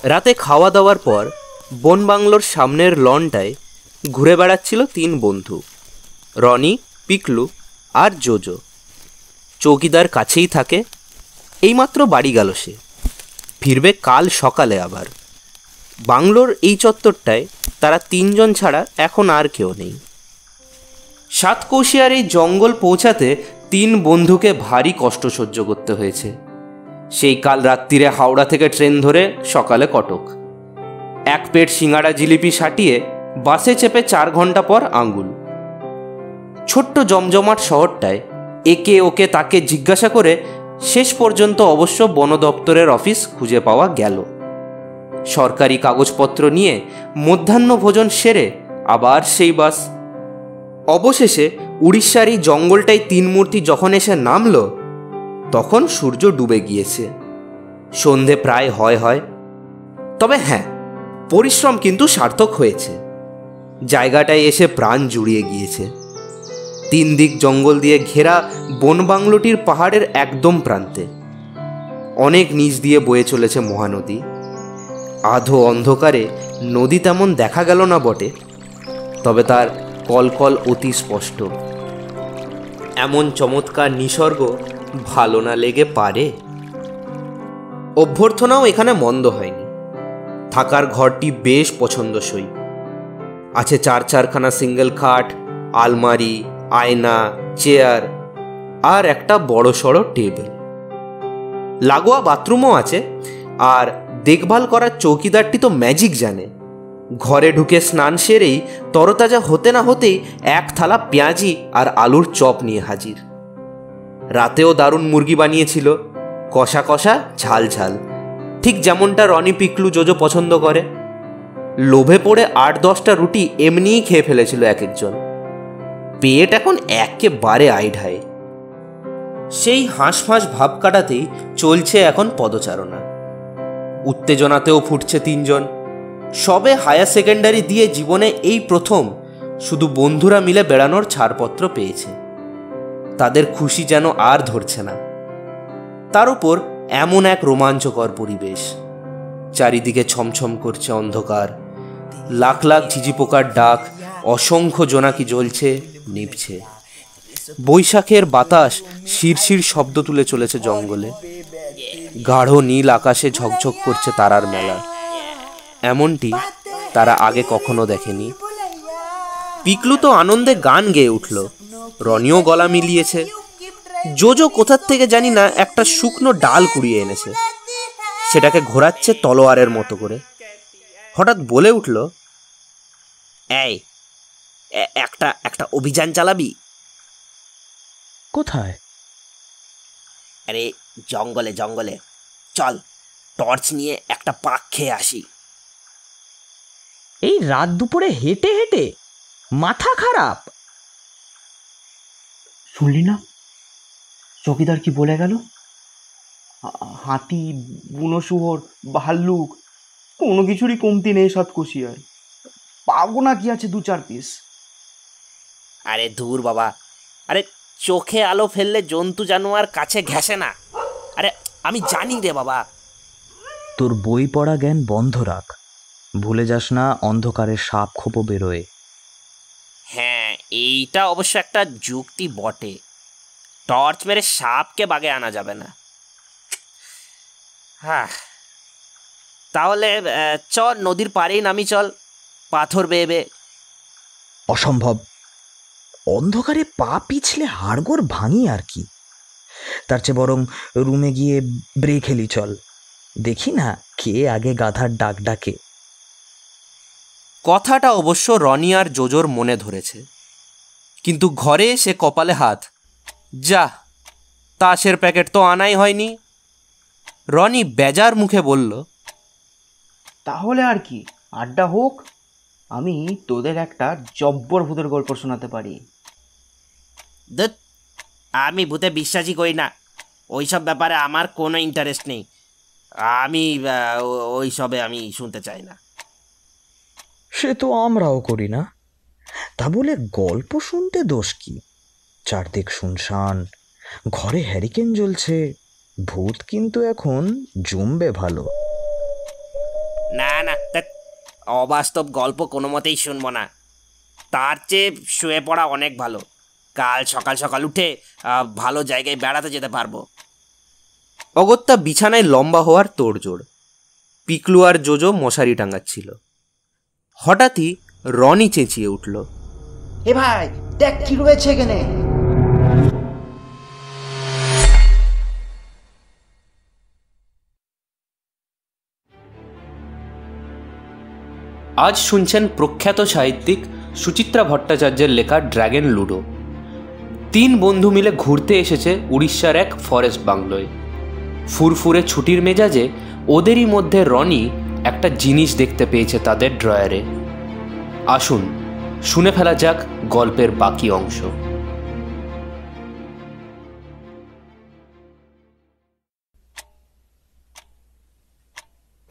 রাতে খাওয়া দাওয়ার পর বনবাংলোর সামনের লনটায় ঘুরে বেড়াচ্ছিল 3 বন্ধু, রনি, পিকলু আর জোজো। চৌকিদার কাছেই থাকে, এইমাত্র বাড়ি গেল সে, ফিরবে কাল সকালে আবার। বাংলোর এই চত্বরটায় তারা 3 জন ছাড়া এখন আর কেউ নেই। সাতকৌশিয়ার এই জঙ্গল পৌঁছাতে 3 বন্ধুকে ভারী কষ্ট সহ্য করতে হয়েছে। সেই কাল রাত্রিরে হাওড়া থেকে ট্রেন ধরে সকালে কটক, 1 পেট সিঙ্গাড়া জিলিপি সাটিয়ে বাসে চেপে 4 ঘন্টা পর আঙ্গুল। ছোট্ট জমজমাট শহরটায় একে ওকে তাকে জিজ্ঞাসা করে শেষ পর্যন্ত অবশ্য বন দপ্তরের অফিস খুঁজে পাওয়া গেল। সরকারি কাগজপত্র নিয়ে মধ্যাহ্ন ভোজন সেরে আবার সেই বাস। অবশেষে উড়িষ্যার এই জঙ্গলটায় 3 মূর্তি যখন এসে নামল, তখন সূর্য ডুবে গিয়েছে, সন্ধে প্রায় হয়। তবে হ্যাঁ, পরিশ্রম কিন্তু সার্থক হয়েছে। জায়গাটায় এসে প্রাণ জুড়িয়ে গিয়েছে। 3 দিক জঙ্গল দিয়ে ঘেরা বনবাংলোটির পাহাড়ের একদম প্রান্তে অনেক নিচ দিয়ে বয়ে চলেছে মহানদী। আধো অন্ধকারে নদী তেমন দেখা গেল না বটে, তবে তার কলকল অতি স্পষ্ট। এমন চমৎকার নিসর্গ ভালো না লেগে পারে? অভ্যর্থনাও এখানে মন্দ হয়নি। থাকার ঘরটি বেশ পছন্দসই। আছে 4-4খানা সিঙ্গেল খাট, আলমারি, আয়না, চেয়ার আর একটা বড়সড় টেবিল। লাগোয়া বাথরুমও আছে, আর দেখভাল করার চৌকিদারটি তো ম্যাজিক জানে। ঘরে ঢুকে স্নান সেরেই তরতাজা হতে না হতেই 1 থালা পেঁয়াজি আর আলুর চপ নিয়ে হাজির। রাতেও দারুণ মুরগি বানিয়েছিল, কষা কষা, ঝাল ঝাল, ঠিক যেমনটা রনি, পিকলু, জোজো পছন্দ করে। লোভে পড়ে 8-10টা রুটি এমনিই খেয়ে ফেলেছিল এক একজন। পেট এখন একেবারে আইঢায়। সেই হাঁসফাঁস ভাব কাটাতেই চলছে এখন পদচারণা। উত্তেজনাতেও ফুটছে 3 জন। সবে হায়ার সেকেন্ডারি দিয়ে জীবনে এই প্রথম শুধু বন্ধুরা মিলে বেড়ানোর ছাড়পত্র পেয়েছে। তাদের খুশি যেন আর ধরছে না। তার উপর এমন এক রোমাঞ্চকর পরিবেশ। চারিদিকে ছমছম করছে অন্ধকার, লাখ লাখ ঝিঝি পোকার ডাক, অসংখ্য জোনাকি জ্বলছে, নিভছে। বৈশাখের বাতাস শিরশির শব্দ তুলে চলেছে জঙ্গলে। গাঢ় নীল আকাশে ঝকঝক করছে তারার মেলা। এমনটি তারা আগে কখনো দেখেনি। পিকলু তো আনন্দে গান গেয়ে উঠল, রনিও গলা মিলিয়েছে। জোজো কোথার থেকে জানি না একটা শুকনো ডাল কুড়িয়ে এনেছে, সেটাকে ঘোরাচ্ছে তলোয়ারের মতো করে। হঠাৎ বলে উঠল, এই একটা অভিযান চালাবি? কোথায়? আরে জঙ্গলে জঙ্গলে চল, টর্চ নিয়ে একটা পাক খেয়ে আসি। এই রাত দুপুরে হেঁটে হেঁটে মাথা খারাপ। শুনলি না চৌকিদার কি বলে গেল? হাতি, বুনো শুয়োর, ভাল্লুক, কোনো কিছুরই কমতি নেই সাতকোশিয়ায়। পাবো না কি আছে 2-4 পিস? আরে দূর বাবা, আরে চোখে আলো ফেললে জন্তু জানোয়ার কাছে ঘেঁষে না। আরে আমি জানি রে বাবা। তোর বই পড়া জ্ঞান বন্ধ রাখ, ভুলে যাস না অন্ধকারের সাপ খোপও বেরোয়। হ্যাঁ, এইটা অবশ্য একটা যুক্তি বটে। টর্চ মেরে সাপকে বাগে আনা যাবে না। হ্যাঁ, তাহলে চল নদীর পাড়েই নামি, চল পাথর বেয়ে বেয়ে। অসম্ভব, অন্ধকারে পা পিছলে হাড়গোড় ভাঙি আর কি। তার চেয়ে বরং রুমে গিয়ে ব্রেক খেলি চল, দেখি না কে আগে গাধার ডাক ডাকে। কথাটা অবশ্য রনি আর জোজোর মনে ধরেছে, কিন্তু ঘরে এসে কপালে হাত। যা, তাসের প্যাকেট তো আনাই হয়নি। রনি বেজার মুখে বলল, তাহলে আর কি, আড্ডা হোক। আমি তোদের একটা জব্বর ভূতের গল্প শোনাতে পারি। আমি ভূতে বিশ্বাসই করি না, ওইসব ব্যাপারে আমার কোনো ইন্টারেস্ট নেই। আমি ওইসবে আমি শুনতে চাই না। সে তো আমরাও করি না, তা বলে গল্প শুনতে দোষ কি? চারদিক শুনশান, ঘরে হ্যারিকেন জ্বলছে, ভূত কিন্তু এখন জমবে ভালো। না না, অবাস্তব গল্প কোনো মতেই শুনবো না। তার চেয়ে শুয়ে পড়া অনেক ভালো। কাল সকাল সকাল উঠে ভালো জায়গায় বেড়াতে যেতে পারবো। অগত্যা বিছানায় লম্বা হওয়ার তোড়জোড়। পিকলু আর জোজো মশারি টাঙাচ্ছিল। হঠাৎই রনি চেঁচিয়ে উঠল, এ ভাই দেখ কি রয়েছে এখানে। আজ শুনছেন প্রখ্যাত সাহিত্যিক সুচিত্রা ভট্টাচার্যের লেখা ড্র্যাগন লুডো। 3 বন্ধু মিলে ঘুরতে এসেছে উড়িষ্যার এক ফরেস্ট বাংলোয়। ফুরফুরে ছুটির মেজাজে ওদেরই মধ্যে রনি একটা জিনিস দেখতে পেয়েছে তাদের ড্রয়ারে। আসুন শুনে ফেলা যাক গল্পের বাকি অংশ।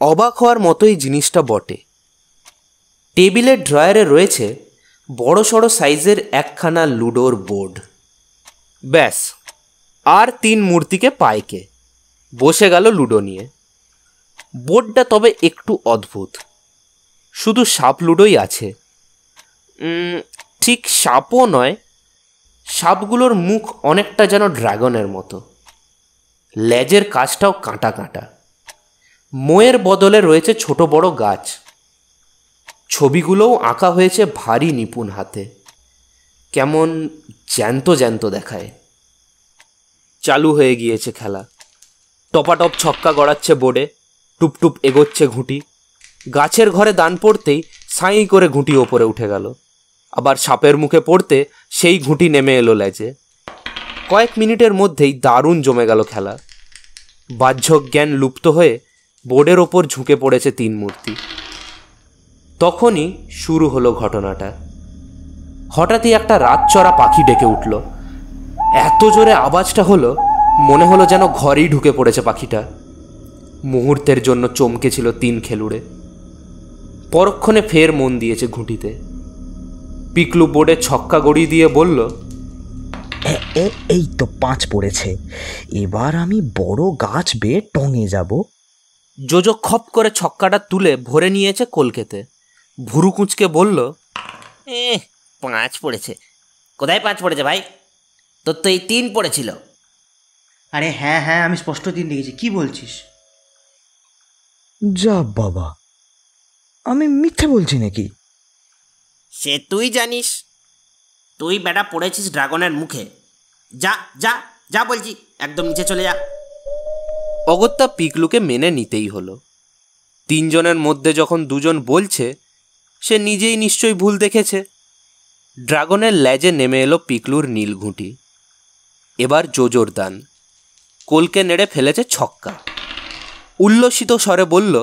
অবাক হওয়ার মতোই জিনিসটা বটে। টেবিলের ড্রয়ারে রয়েছে বড়সড় সাইজের একখানা লুডোর বোর্ড। ব্যাস, আর 3 মূর্তিকে পায়কে বসে গেল লুডো নিয়ে। বোর্ডটা তবে একটু অদ্ভুত। শুধু সাপ লুডোই আছে। ঠিক সাপও নয়, সাপগুলোর মুখ অনেকটা যেন ড্রাগনের মতো। লেজের কাছটাও কাঁটা কাঁটা। মোয়ের বদলে রয়েছে ছোট বড় গাছ। ছবিগুলোও আঁকা হয়েছে ভারী নিপুণ হাতে। কেমন জ্যান্ত জ্যান্ত দেখায়। চালু হয়ে গিয়েছে খেলা। টপাটপ ছক্কা গড়াচ্ছে বোর্ডে, টুপটুপ এগোচ্ছে ঘুঁটি। গাছের ঘরে দান পড়তেই সাঁই করে ঘুঁটি ওপরে উঠে গেল। আবার সাপের মুখে পড়তে সেই ঘুঁটি নেমে এলো লেজে। কয়েক মিনিটের মধ্যেই দারুণ জমে গেল খেলা। বাহ্যক জ্ঞান লুপ্ত হয়ে বোর্ডের ওপর ঝুঁকে পড়েছে 3 মূর্তি। তখনই শুরু হলো ঘটনাটা। হঠাৎই একটা রাতচরা পাখি ডেকে উঠল। এত জোরে আওয়াজটা হলো, মনে হলো যেন ঘরেই ঢুকে পড়েছে পাখিটা। মুহূর্তের জন্য চমকে ছিল 3 খেলুড়ে। পরক্ষণে ফের মন দিয়েছে ঘুঁটিতে। পিকলু বোর্ডে ছক্কা গড়িয়ে দিয়ে বলল, এই তো 5 পড়েছে, এবার আমি বড় গাছ বেয়ে টঙে যাব। জোজো খপ করে ছক্কাটা তুলে ভরে নিয়েছে কলকেতে। ভুরু কুঁচকে বলল, 5 পড়েছে। কোথায় 5 পড়েছে ভাই? তোর তো এই 3 পড়েছিল। আরে হ্যাঁ হ্যাঁ, আমি স্পষ্ট 3 দেখেছি। কি বলছিস? যা বাবা, আমি মিথ্যে বলছি নাকি? সে তুই জানিস। তুই বেটা পড়েছিস ড্রাগনের মুখে। যা যা যা বলছি, একদম নিচে চলে যা। অগত্যা পিকলুকে মেনে নিতেই হলো। 3 জনের মধ্যে যখন 2 জন বলছে, সে নিজেই নিশ্চয়ই ভুল দেখেছে। ড্রাগনের লেজে নেমে এলো পিকলুর নীল ঘুঁটি। এবার জোজোর দান। কোলকে নেড়ে ফেলেছে ছক্কা। উল্লসিত স্বরে বলল,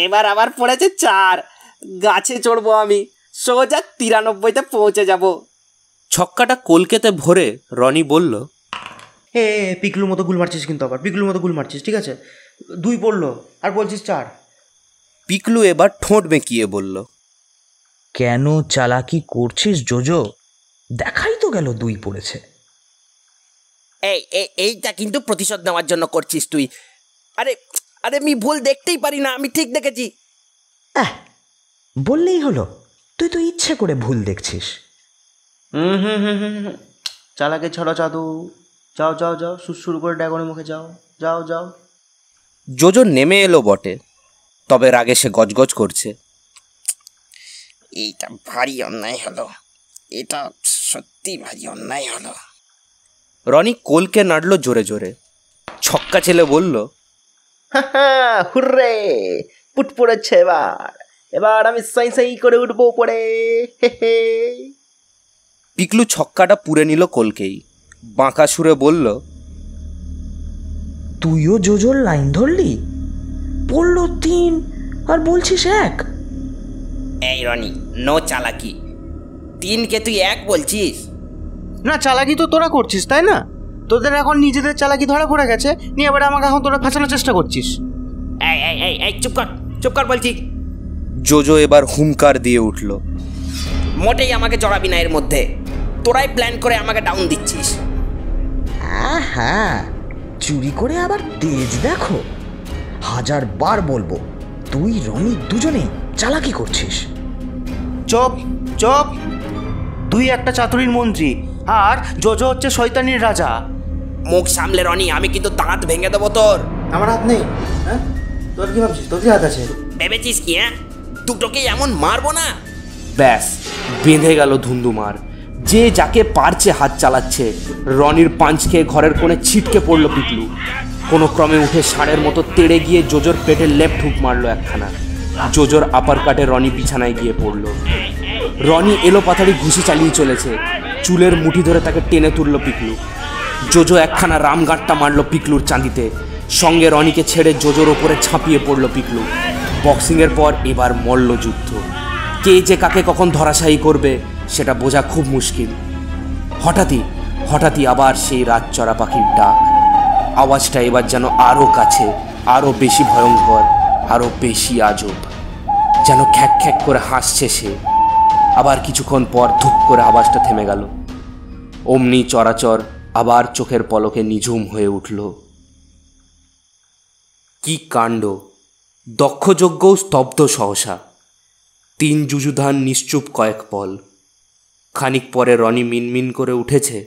এবার আবার পড়েছে 4। গাছে চড়বো আমি, সোজা 93তে পৌঁছে যাব। ছক্কাটা কলকেতে ভরে রনি বলল, পিকলুর মতো গুল মারছিস কিন্তু, আবার পিকলুর মতো গুল মারছিস। ঠিক আছে, 2 পড়লো আর বলছিস 4। পিকলু এবার ঠোঁট বেঁকিয়ে বলল, কেন চালাকি করছিস জোজো? দেখাই তো গেল 2 পড়েছে। এইটা কিন্তু প্রতিশোধ নেওয়ার জন্য করছিস তুই। আরে আরে আমি ভুল দেখতেই পারি না, আমি ঠিক দেখেছি। বললেই হলো, তুই তো ইচ্ছে করে ভুল দেখছিস। চালাকে ছড়া জাদু। যাও যাও যাও, শুরু করে ড্রাগনের মুখে যাও যাও যাও। জোজো নেমে এলো বটে, তবে রাগে সে গজগজ করছে। এইটা ভারী অন্যায় হলো, এটা সত্যি ভারী অন্যায় হলো। রনি কোলকে নাড়ল জোরে জোরে। ছক্কা ছেলে বলল, হুররে, পুট পড়েছে এবার। এবার আমি সাই সাই করে উঠবো পড়ে। পিকলু ছক্কাটা পুরে নিল কোলকেই। বাঁকা সুরে বলল, তুইও জোজোর লাইন ধরলি? পড়লো 3 আর বলছিস 1। এই রনি, নো চালাকি। 3কে তুই 1 বলছিস? না, চালাকি তো তোরা করছিস, তাই না? তোদের এখন নিজেদের চালাকি ধরা পড়ে গেছে, নিয়ে এবার আমাকে এখন তোরা ফাঁসানোর চেষ্টা করছিস। এই চুপ কর বলছি। জোজো এবার হুঙ্কার দিয়ে উঠল, মোটেই আমাকে জড়াবি না এর মধ্যে। তোরাই প্ল্যান করে আমাকে ডাউন দিচ্ছিস। হ্যাঁ, চুরি করে আবার তেজ দেখো। 1000বার বলবো, তুই রনি দুজনে চালাকি করছিস। চপ চপ, তুই একটা চাতুরীর মন্ত্রী আর জোজো হচ্ছে শয়তানির রাজা। মুখ সামলে রনি, আমি কিন্তু দাঁত ভেঙে দেবো তোর। আমার হাত নেই। হ্যাঁ, তোর কি ভাবছিস তোর কি হাত আছে? ভেবেছিস কি? হ্যাঁ, দুটোকে এমন মারবো না। ব্যাস, বেঁধে গেল ধুন্দুমার। যে যাকে পারছে হাত চালাচ্ছে। রনির পাঞ্চ খেয়ে ঘরের কোণে ছিটকে পড়লো পিকলু। কোনো ক্রমে উঠে ষাঁড়ের মতো তেড়ে গিয়ে জোজোর পেটে লেফট হুক মারলো একখানা। জোজোর আপার কাটে রনি বিছানায় গিয়ে পড়ল। রনি এলো পাথাড়ি ঘুষি চালিয়ে চলেছে। চুলের মুঠি ধরে তাকে টেনে তুললো পিকলু। জোজো একখানা রামগাঁটটা মারলো পিকলুর চাঁদিতে। সঙ্গে রনিকে ছেড়ে জোজোর ওপরে ঝাঁপিয়ে পড়লো পিকলু। বক্সিংয়ের পর এবার মল্ল যুদ্ধ। কে যে কাকে কখন ধরাশায়ী করবে সেটা বোঝা খুব মুশকিল। হঠাৎই আবার সেই রাতচরা পাখির ডাক। আওয়াজটা এবার যেন আরও কাছে, আরও বেশি ভয়ঙ্কর, আরও বেশি আজব। যেন খ্যাক খ্যাক করে হাসছে সে। আবার কিছুক্ষণ পর ধুপ করে আওয়াজটা থেমে গেল। অমনি চরাচর আবার চোখের পলকে নিঝুম হয়ে উঠল। কি কাণ্ড! দক্ষযজ্ঞও স্তব্ধ সহসা। 3 যুযুধান নিশ্চুপ কয়েক পল। খানিক পরে রনি মিনমিন করে উঠেছে।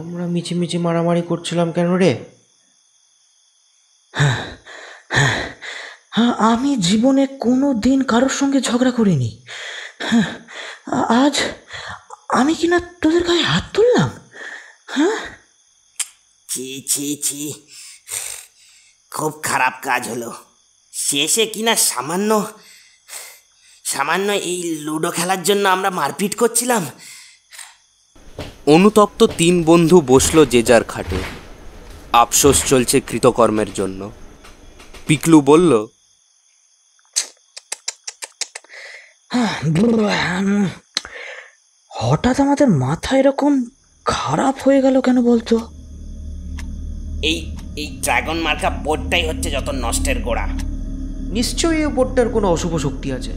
আমরা মিছিমিছি মারামারি করছিলাম কেন রে? আমি জীবনে কোনো দিন কারোর সঙ্গে ঝগড়া করিনি। আজ আমি কিনা তোদের গায়ে হাত তুললাম? ছি, খুব খারাপ কাজ হলো। শেষে কিনা সামান্য এই লুডো খেলার জন্য আমরা মারপিট করছিলাম। অনুতপ্ত 3 বন্ধু বসলো যে যার খাটে। আফসোস চলছে কৃতকর্মের জন্য। পিকলু বলল, হঠাৎ আমাদের মাথা এরকম খারাপ হয়ে গেল কেন বলতো? এই ড্রাগন মার্কা বোর্ডটাই হচ্ছে যত নষ্টের গোড়া। নিশ্চয়ই এই বোর্ডটার কোনো অশুভ শক্তি আছে।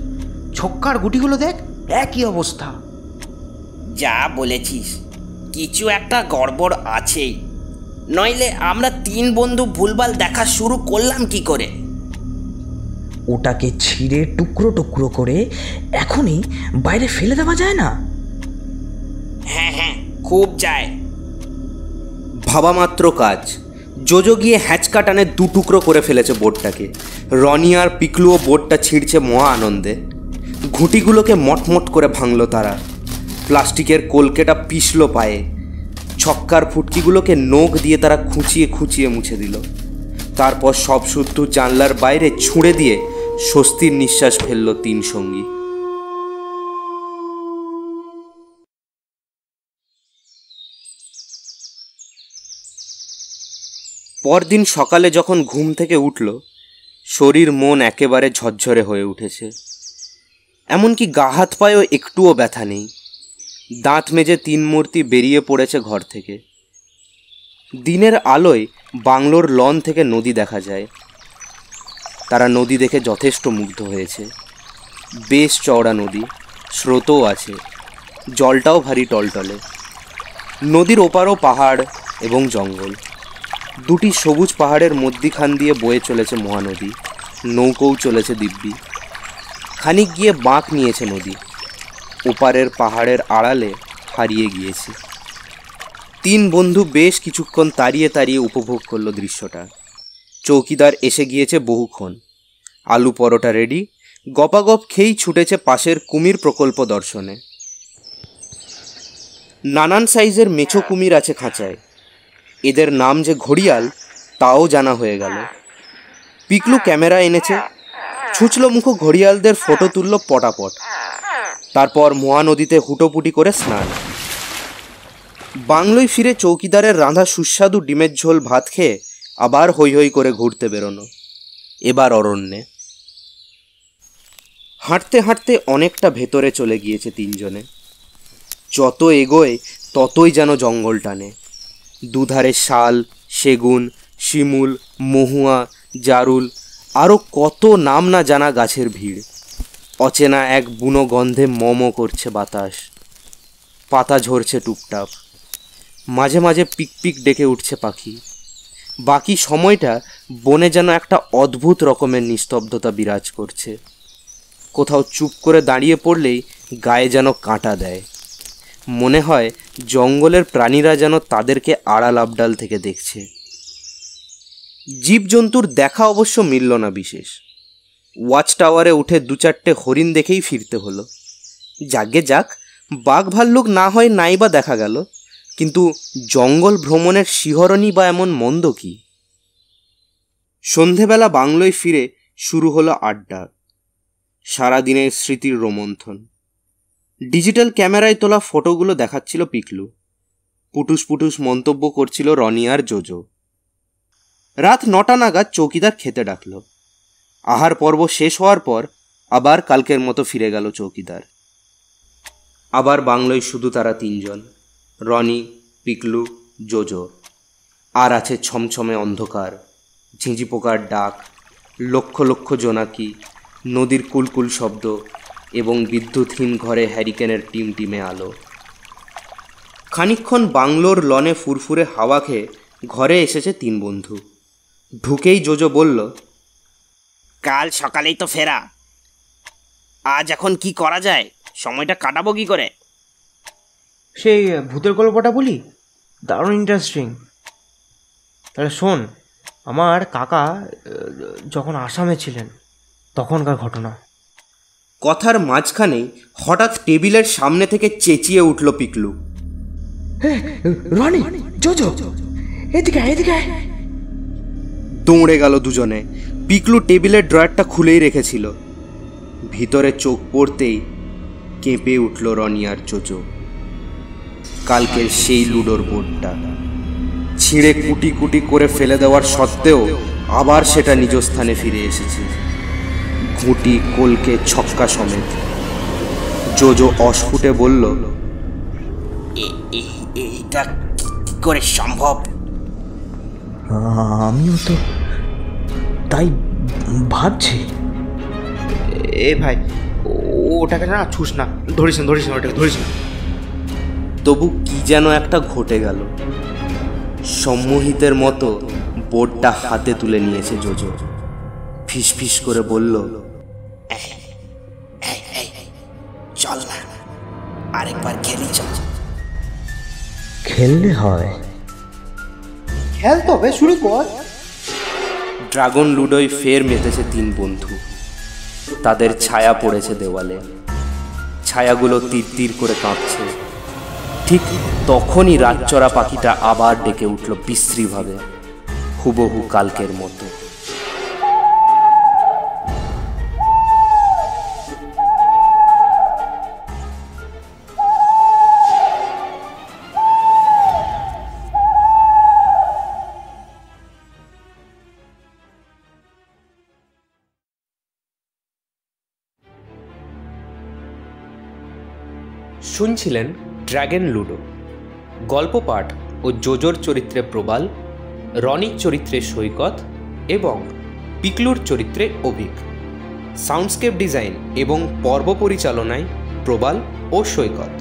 ছক্কার গুটিগুলো দেখ, একই অবস্থা। যা বলেছিস, কিছু একটা গড়বড় আছেই, নইলে আমরা 3 বন্ধু ভুলভাল দেখা শুরু করলাম কি করে? ওটাকে ছিঁড়ে টুকরো টুকরো করে এখনই বাইরে ফেলে দেওয়া যায় না? হ্যাঁ, খুব যায়। ভাবা মাত্র কাজ। জোজো গিয়ে হ্যাঁচকা টানে 2 টুকরো করে ফেলেছে বোর্ডটাকে। রনি আর পিকলুও বোর্ডটা ছিঁড়ছে মহা আনন্দে। ঘুঁটিগুলোকে মটমট করে ভাঙলো তারা। প্লাস্টিকের কলকেটা পিষলো পায়ে। ছক্কার ফুটকিগুলোকে নখ দিয়ে তারা খুঁচিয়ে মুছে দিল। তারপর সব শুদ্ধ জানলার বাইরে ছুঁড়ে দিয়ে স্বস্তির নিঃশ্বাস ফেলল 3 সঙ্গী। পরদিন সকালে যখন ঘুম থেকে উঠল, শরীর মন একেবারে ঝরঝরে হয়ে উঠেছে। এমনকি গা হাত পায়েও একটুও ব্যথা নেই। দাঁত মেজে 3 মূর্তি বেরিয়ে পড়েছে ঘর থেকে। দিনের আলোয় বাংলোর লন থেকে নদী দেখা যায়। তারা নদী দেখে যথেষ্ট মুগ্ধ হয়েছে। বেশ চওড়া নদী, স্রোতও আছে, জলটাও ভারী টলটলে। নদীর ওপারও পাহাড় এবং জঙ্গল। 2টি সবুজ পাহাড়ের মধ্যিখান দিয়ে বয়ে চলেছে মহানদী। নৌকোও চলেছে দিব্যি। খানিক গিয়ে বাঁক নিয়েছে নদী। ওপারের পাহাড়ের আড়ালে হারিয়ে গিয়েছে। 3 বন্ধু বেশ কিছুক্ষণ তাড়িয়ে উপভোগ করলো দৃশ্যটা। চৌকিদার এসে গিয়েছে বহুক্ষণ। আলু পরোটা রেডি। গপাগপ খেয়েই ছুটেছে পাশের কুমির প্রকল্প দর্শনে। নানান সাইজের মেছো কুমির আছে খাঁচায়। এদের নাম যে ঘড়িয়াল তাও জানা হয়ে গেল। পিকলু ক্যামেরা এনেছে। ছুঁচলো মুখো ঘড়িয়ালদের ফটো তুলল পটাপট। তারপর মহানদীতে হুটোপুটি করে স্নান। বাংলোয় ফিরে চৌকিদারের রাঁধা সুস্বাদু ডিমের ঝোল ভাত খেয়ে আবার হৈ করে ঘুরতে বেরোনো। এবার অরণ্যে। হাঁটতে অনেকটা ভেতরে চলে গিয়েছে 3 জনে। যত এগোয় ততই যেন জঙ্গল টানে। দুধারে শাল, সেগুন, শিমুল, মহুয়া, জারুল, আরও কত নাম না জানা গাছের ভিড়। অচেনা এক বুনো গন্ধে মম করছে বাতাস। পাতা ঝরছে টুপটাপ। মাঝে মাঝে পিকপিক ডেকে উঠছে পাখি। বাকি সময়টা বনে যেন একটা অদ্ভুত রকমের নিস্তব্ধতা বিরাজ করছে। কোথাও চুপ করে দাঁড়িয়ে পড়লেই গায়ে যেন কাঁটা দেয়। মনে হয় জঙ্গলের প্রাণীরা যেন তাদেরকে আড়াল আবডাল থেকে দেখছে। জীবজন্তুর দেখা অবশ্য মিলল না বিশেষ। ওয়াচ টাওয়ারে উঠে 2-4টে হরিণ দেখেই ফিরতে হলো। যাকে যাক, বাঘ ভাল্লুক না হয় নাইবা দেখা গেল, কিন্তু জঙ্গল ভ্রমণের শিহরণই বা এমন মন্দ কি? সন্ধেবেলা বাংলোয় ফিরে শুরু হলো আড্ডা, সারাদিনের স্মৃতির রোমন্থন। ডিজিটাল ক্যামেরায় তোলা ফটোগুলো দেখাচ্ছিল পিকলু, পুটুস পুটুস মন্তব্য করছিল রনি আর জোজো। রাত 9টা নাগাদ চৌকিদার খেতে ডাকল। আহার পর্ব শেষ হওয়ার পর আবার কালকের মতো ফিরে গেল চৌকিদার। আবার বাংলোয় শুধু তারা 3 জন, রনি, পিকলু, জোজো। আর আছে ছমছমে অন্ধকার, ঝিঁঝি পোকার ডাক, লক্ষ লক্ষ জোনাকি, নদীর কুলকুল শব্দ এবং বিদ্যুৎহীন ঘরে হ্যারিকেনের টিমটিমে আলো। খানিকক্ষণ বাংলোর লনে ফুরফুরে হাওয়া খেয়ে ঘরে এসেছে 3 বন্ধু। ঢুকেই জোজো বলল, কাল সকালেই তো ফেরা, আজ এখন কি করা যায়? সময়টা কাটাবো কি করে? সেই ভূতের গল্পটা বলি, দারুণ ইন্টারেস্টিং। তাহলে শোন, আমার কাকা যখন আসামে ছিলেন তখনকার ঘটনা। কথার মাঝখানেই হঠাৎ টেবিলের সামনে থেকে চেঁচিয়ে উঠল পিকলু, রনি, জোজো, এদিকে এদিকে। দৌড়ে গেল দুজনে। পিকলু টেবিলের ড্রয়ারটা খুলেই রেখেছিল। ভিতরে চোখ পড়তেই কেঁপে উঠল রনি আর জোজো। কালকের সেই লুডোর বোর্ডটা ছিঁড়ে কুটি কুটি করে ফেলে দেওয়ার সত্ত্বেও আবার সেটা নিজ স্থানে ফিরে এসেছে, ঘুঁটি কলকে ছক্কা সমেত। জোজো অস্ফুটে বলল, এইটা কি করে সম্ভব? আমিও তো তাই ভাবছি। এ ভাই, ওটাকে না ছুস না, ধরিস না ওটাকে ধরিস না। তবু কি যেন একটা ঘটে গেল। সম্মোহিতের মতো বোর্ডটা হাতে তুলে নিয়েছে জোজো। ফিস ফিস করে বলল, চল না, আরেকবার খেলি চল। খেললে হয়? খেল তবে, শুরু কর। ড্রাগন লুডোয় ফের মেতেছে 3 বন্ধু। তাদের ছায়া পড়েছে দেওয়ালে, ছায়াগুলো তীর তীর করে কাঁপছে। ঠিক তখনই রাতচরা পাখিটা আবার ডেকে উঠল বিশ্রীভাবে, হুবহু কালকের মতো। শুনছিলেন ড্রাগন লুডো। গল্প পাঠ ও জোজোর চরিত্রে প্রবাল, রনির চরিত্রে সৈকত এবং পিকলুর চরিত্রে অভিক। সাউন্ডস্কেপ ডিজাইন এবং পর্ব পরিচালনায় প্রবাল ও সৈকত।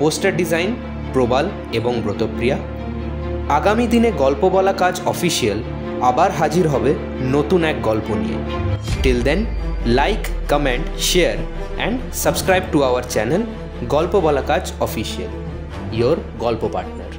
পোস্টার ডিজাইন প্রবাল এবং ব্রতপ্রিয়া। আগামী দিনে গল্প বলা কাজ অফিসিয়াল আবার হাজির হবে নতুন এক গল্প নিয়ে। Till then, like, comment, share and subscribe to our channel গল্প বলা কাজ অফিসিয়াল, ইয়োর গল্প পার্টনার।